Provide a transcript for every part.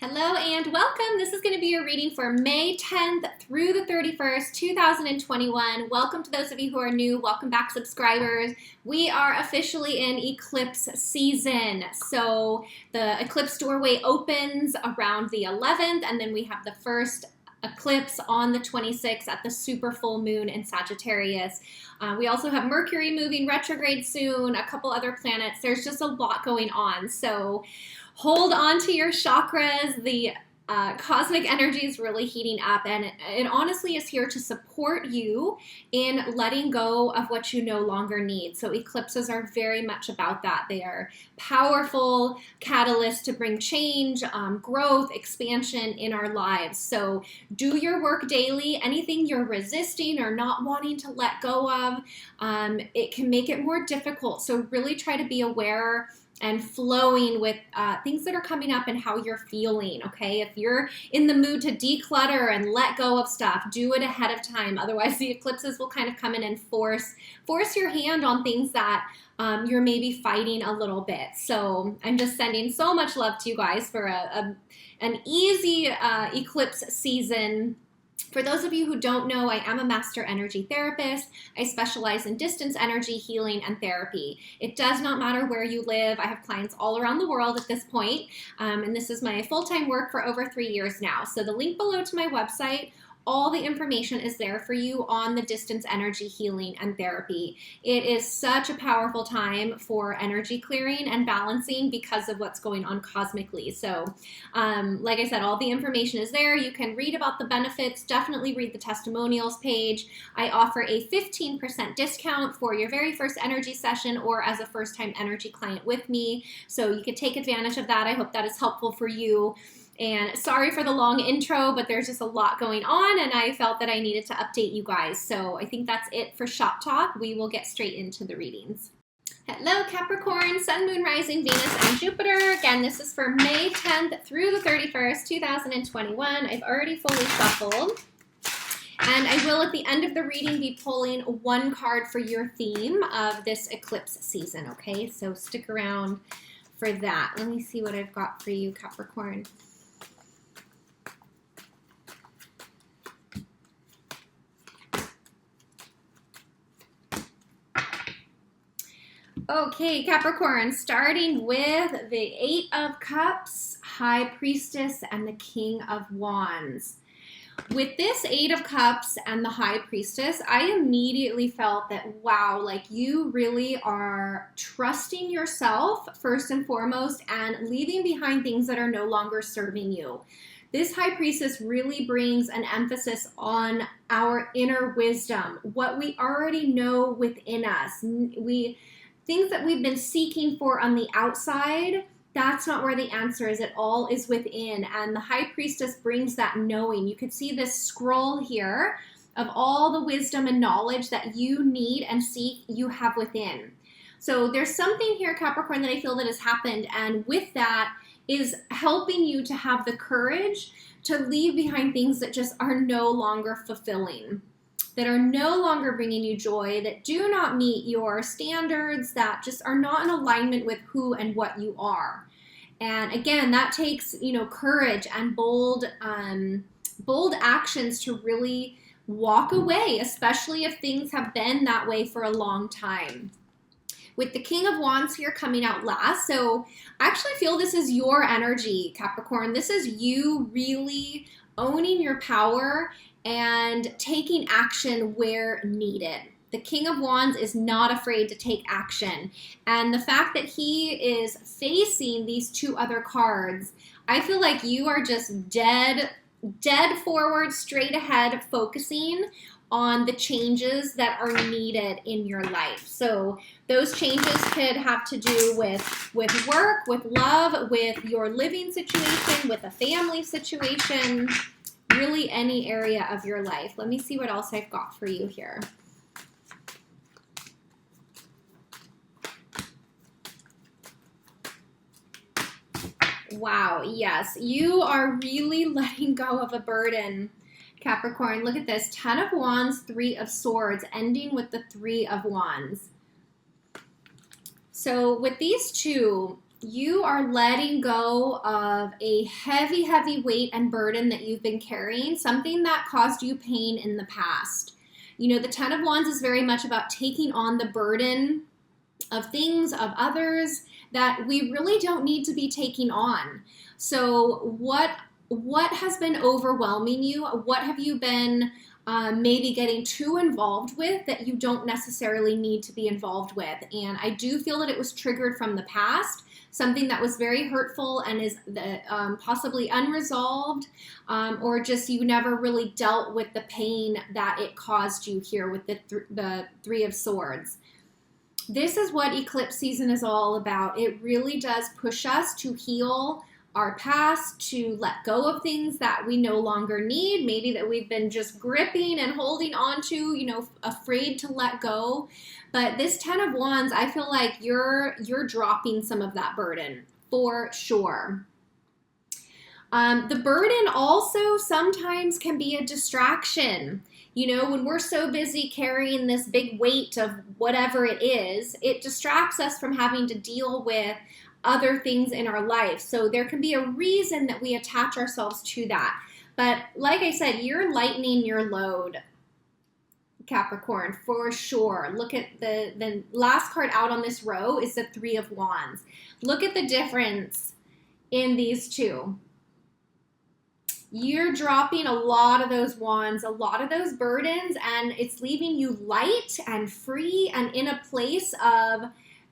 Hello and welcome. This is going to be your reading for May 10th through the 31st, 2021. Welcome to those of you who are new. Welcome back, subscribers. We are officially in eclipse season. So the eclipse doorway opens around the 11th, and then we have the first eclipse on the 26th at the super full moon in Sagittarius. We also have Mercury moving retrograde soon, a couple other planets. There's just a lot going on. So hold on to your chakras. The cosmic energy is really heating up, and it honestly is here to support you in letting go of what you no longer need. So eclipses are very much about that. They are powerful catalysts to bring change, growth, expansion in our lives. So do your work daily. Anything you're resisting or not wanting to let go of, it can make it more difficult. So really try to be aware and flowing with things that are coming up and how you're feeling, okay? If you're in the mood to declutter and let go of stuff, do it ahead of time. Otherwise, the eclipses will kind of come in and force your hand on things that you're maybe fighting a little bit. So I'm just sending so much love to you guys for an easy eclipse season. For those of you who don't know, I am a master energy therapist. I specialize in distance energy healing and therapy. It does not matter where you live. I have clients all around the world at this point, and this is my full-time work for over 3 years now. So the link below to my website, all the information is there for you on the distance energy healing and therapy. It is such a powerful time for energy clearing and balancing because of what's going on cosmically. So like I said, all the information is there. You can read about the benefits. Definitely read the testimonials page. I offer a 15% discount for your very first energy session or as a first-time energy client with me. So you can take advantage of that. I hope that is helpful for you. And sorry for the long intro, but there's just a lot going on, and I felt that I needed to update you guys. So I think that's it for Shop Talk. We will get straight into the readings. Hello, Capricorn, Sun, Moon, Rising, Venus, and Jupiter. Again, this is for May 10th through the 31st, 2021. I've already fully shuffled. And I will, at the end of the reading, be pulling one card for your theme of this eclipse season, okay? So stick around for that. Let me see what I've got for you, Capricorn. Okay, Capricorn, starting with the 8 of Cups, High Priestess, and the King of Wands. With this 8 of Cups and the High Priestess, I immediately felt that, wow, like you really are trusting yourself first and foremost and leaving behind things that are no longer serving you. This High Priestess really brings an emphasis on our inner wisdom, what we already know within us. Things that we've been seeking for on the outside, that's not where the answer is. It all is within. And the High Priestess brings that knowing. You could see this scroll here of all the wisdom and knowledge that you need and seek you have within. So there's something here, Capricorn, that I feel that has happened. And with that is helping you to have the courage to leave behind things that just are no longer fulfilling, that are no longer bringing you joy, that do not meet your standards, that just are not in alignment with who and what you are. And again, that takes, courage and bold actions to really walk away, especially if things have been that way for a long time. With the King of Wands here coming out last, so I actually feel this is your energy, Capricorn. This is you really owning your power and taking action where needed. The King of Wands is not afraid to take action. And the fact that he is facing these two other cards, I feel like you are just dead forward, straight ahead, focusing on the changes that are needed in your life. So those changes could have to do with work, with love, with your living situation, with a family situation, really any area of your life. Let me see what else I've got for you here. Wow, yes, you are really letting go of a burden, Capricorn. Look at this, 10 of Wands, 3 of Swords, ending with the 3 of Wands. So with these two, You are letting go of a heavy, heavy weight and burden that you've been carrying, something that caused you pain in the past. You know, the Ten of Wands is very much about taking on the burden of things, of others that we really don't need to be taking on. So what has been overwhelming you? What have you been maybe getting too involved with that you don't necessarily need to be involved with? And I do feel that it was triggered from the past, something that was very hurtful and is possibly unresolved, or just you never really dealt with the pain that it caused you here with the Three of Swords. This is what eclipse season is all about. It really does push us to heal our past, to let go of things that we no longer need, maybe that we've been just gripping and holding on to, you know, afraid to let go. But this Ten of Wands, I feel like you're dropping some of that burden for sure. The burden also sometimes can be a distraction. You know, when we're so busy carrying this big weight of whatever it is, it distracts us from having to deal with other things in our life. So there can be a reason that we attach ourselves to that. But like I said, you're lightening your load, Capricorn, for sure. Look at the last card out on this row is the Three of Wands. Look at the difference in these two. You're dropping a lot of those wands, a lot of those burdens, and it's leaving you light and free and in a place of,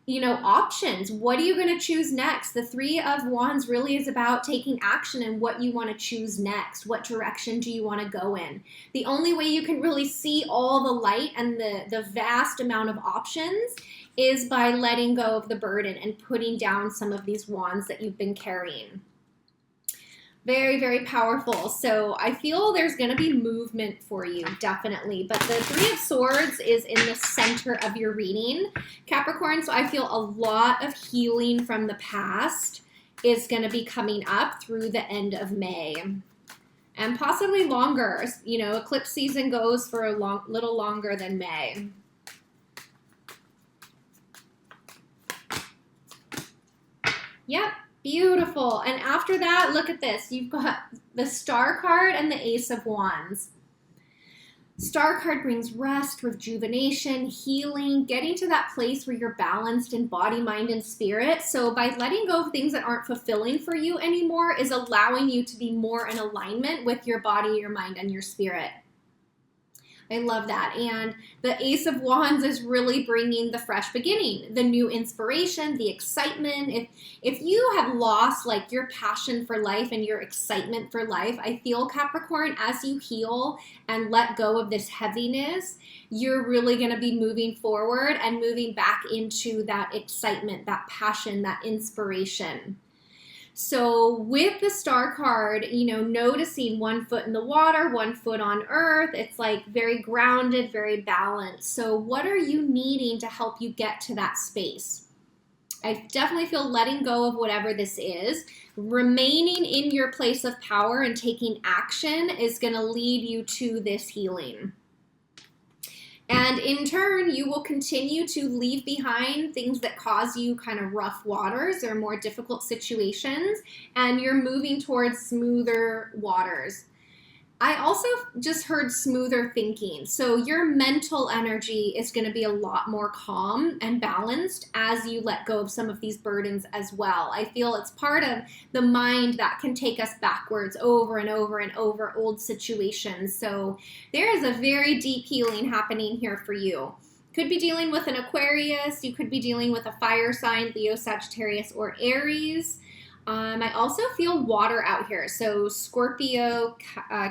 you know, options. What are you going to choose next? The Three of Wands really is about taking action and what you want to choose next. What direction do you want to go in? The only way you can really see all the light and the vast amount of options is by letting go of the burden and putting down some of these wands that you've been carrying. Very, very powerful. So I feel there's going to be movement for you, definitely. But the Three of Swords is in the center of your reading, Capricorn. So I feel a lot of healing from the past is going to be coming up through the end of May. And possibly longer. You know, eclipse season goes for a little longer than May. Yep. Beautiful. And after that, look at this. You've got the Star card and the Ace of Wands. Star card brings rest, rejuvenation, healing, getting to that place where you're balanced in body, mind, and spirit. So by letting go of things that aren't fulfilling for you anymore is allowing you to be more in alignment with your body, your mind, and your spirit. I love that. And the Ace of Wands is really bringing the fresh beginning, the new inspiration, the excitement. If you have lost like your passion for life and your excitement for life, I feel, Capricorn, as you heal and let go of this heaviness, you're really going to be moving forward and moving back into that excitement, that passion, that inspiration. So with the Star card, you know, noticing 1 foot in the water, 1 foot on earth, it's like very grounded, very balanced. So what are you needing to help you get to that space? I definitely feel letting go of whatever this is, remaining in your place of power and taking action is going to lead you to this healing. And in turn, you will continue to leave behind things that cause you kind of rough waters or more difficult situations, and you're moving towards smoother waters. I also just heard smoother thinking. So your mental energy is going to be a lot more calm and balanced as you let go of some of these burdens as well. I feel it's part of the mind that can take us backwards over and over and over old situations. So there is a very deep healing happening here for you. Could be dealing with an Aquarius. You could be dealing with a fire sign, Leo, Sagittarius, or Aries. I also feel water out here, so Scorpio,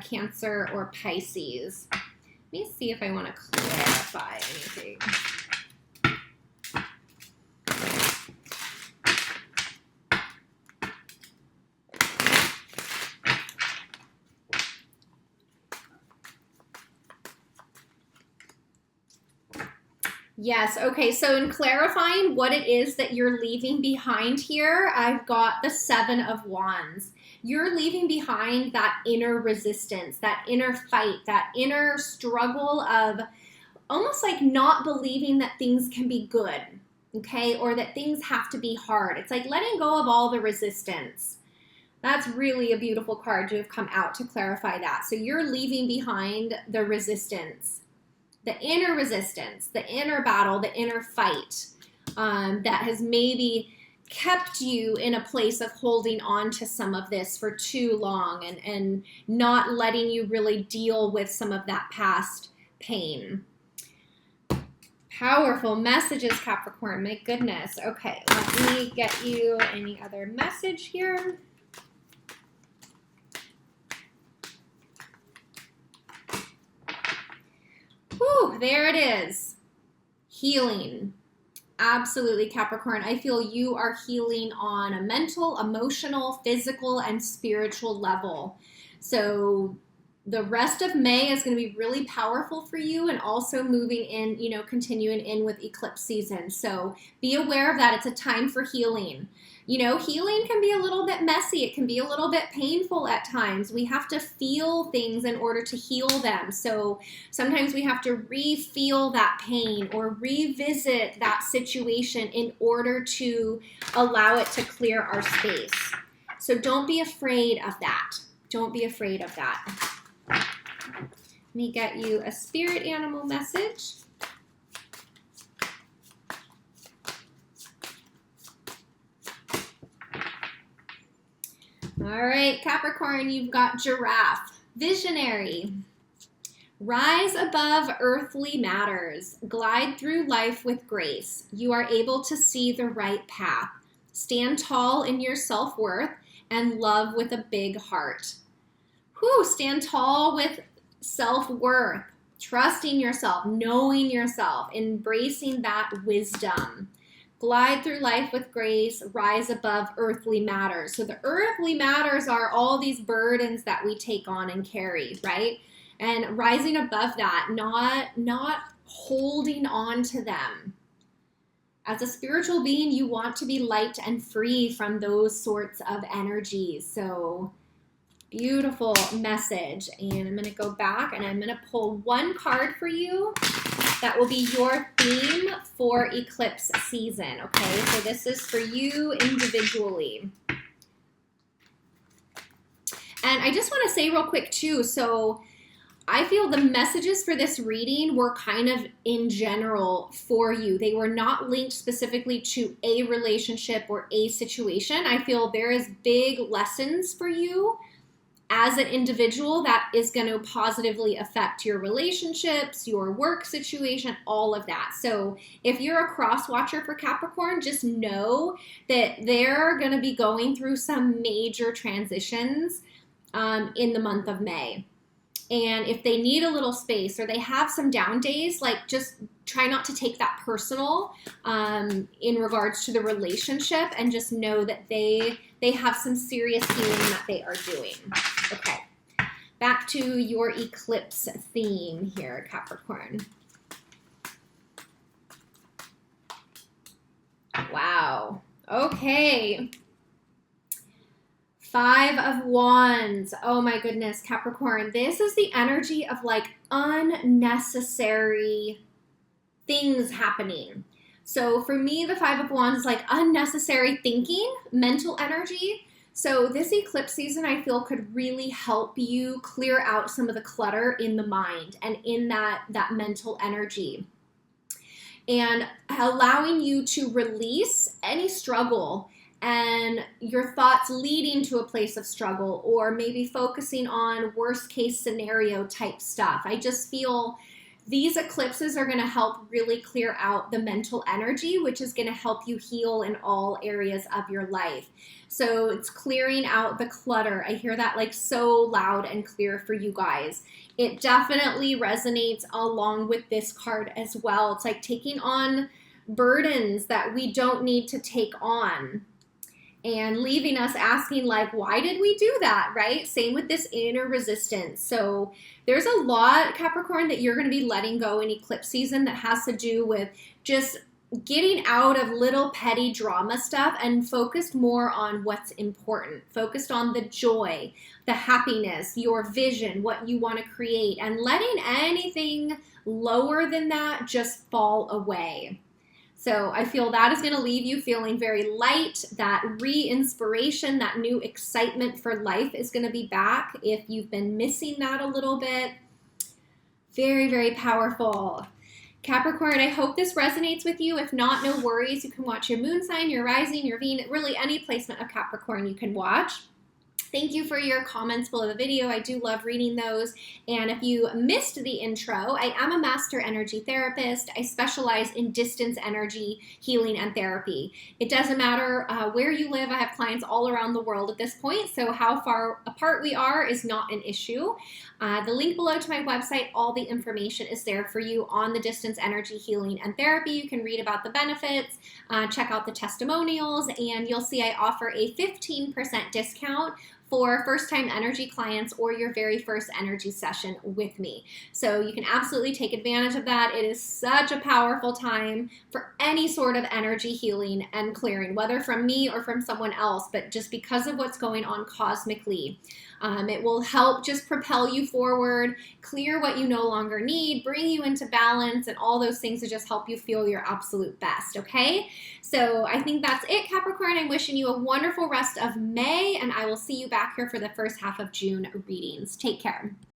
Cancer, or Pisces. Let me see if I want to clarify anything. Yes, okay, so in clarifying what it is that you're leaving behind here, I've got the Seven of Wands. You're leaving behind that inner resistance, that inner fight, that inner struggle of almost like not believing that things can be good. okay? Or that things have to be hard. It's like letting go of all the resistance. That's really a beautiful card to have come out to clarify that. So you're leaving behind the resistance, the inner battle, the inner fight that has maybe kept you in a place of holding on to some of this for too long and not letting you really deal with some of that past pain. Powerful messages, Capricorn. My goodness. Okay, let me get you any other message here. Whew, there it is. Healing. Absolutely, Capricorn. I feel you are healing on a mental, emotional, physical, and spiritual level. So the rest of May is going to be really powerful for you, and also moving in, continuing in with eclipse season. So be aware of that. It's a time for healing. Healing can be a little bit messy. It can be a little bit painful at times. We have to feel things in order to heal them. So sometimes we have to re-feel that pain or revisit that situation in order to allow it to clear our space. So don't be afraid of that. Don't be afraid of that. Let me get you a spirit animal message. All right, Capricorn, you've got giraffe, visionary. Rise above earthly matters. Glide through life with grace. You are able to see the right path. Stand tall in your self-worth and love with a big heart. Stand tall with self-worth, trusting yourself, knowing yourself, embracing that wisdom. Glide through life with grace, rise above earthly matters. So the earthly matters are all these burdens that we take on and carry, right? And rising above that, not holding on to them. As a spiritual being, you want to be light and free from those sorts of energies. So beautiful message. And I'm going to go back and I'm going to pull one card for you. That will be your theme for eclipse season, okay? So this is for you individually. And I just want to say real quick too, so I feel the messages for this reading were kind of in general for you. They were not linked specifically to a relationship or a situation. I feel there is big lessons for you as an individual that is going to positively affect your relationships, your work situation, all of that. So if you're a cross watcher for Capricorn, just know that they're going to be going through some major transitions in the month of May. And if they need a little space or they have some down days, like just try not to take that personal in regards to the relationship, and just know that they have some serious healing that they are doing. Okay, back to your eclipse theme here, Capricorn. Wow. Okay. 5 of Wands. Oh my goodness, Capricorn. This is the energy of like unnecessary things happening. So for me, the 5 of Wands is like unnecessary thinking, mental energy. So this eclipse season, I feel, could really help you clear out some of the clutter in the mind and in that mental energy, and allowing you to release any struggle and your thoughts leading to a place of struggle, or maybe focusing on worst case scenario type stuff. I just feel these eclipses are going to help really clear out the mental energy, which is going to help you heal in all areas of your life. So it's clearing out the clutter. I hear that like so loud and clear for you guys. It definitely resonates along with this card as well. It's like taking on burdens that we don't need to take on, and leaving us asking like, why did we do that, right? Same with this inner resistance. So there's a lot, Capricorn, that you're going to be letting go in eclipse season that has to do with just getting out of little petty drama stuff and focused more on what's important, focused on the joy, the happiness, your vision, what you want to create, and letting anything lower than that just fall away. So I feel that is going to leave you feeling very light. That re-inspiration, that new excitement for life is going to be back if you've been missing that a little bit. Very, very powerful. Capricorn, I hope this resonates with you. If not, no worries. You can watch your moon sign, your rising, your Venus, really any placement of Capricorn you can watch. Thank you for your comments below the video. I do love reading those. And if you missed the intro, I am a master energy therapist. I specialize in distance energy healing and therapy. It doesn't matter where you live. I have clients all around the world at this point, so how far apart we are is not an issue. The link below to my website, all the information is there for you on the distance energy healing and therapy. You can read about the benefits, check out the testimonials, and you'll see I offer a 15% discount for first-time energy clients or your very first energy session with me. So you can absolutely take advantage of that. It is such a powerful time for any sort of energy healing and clearing, whether from me or from someone else, but just because of what's going on cosmically. It will help just propel you forward, clear what you no longer need, bring you into balance, and all those things to just help you feel your absolute best, okay? So I think that's it, Capricorn. I'm wishing you a wonderful rest of May, and I will see you back here for the first half of June readings. Take care.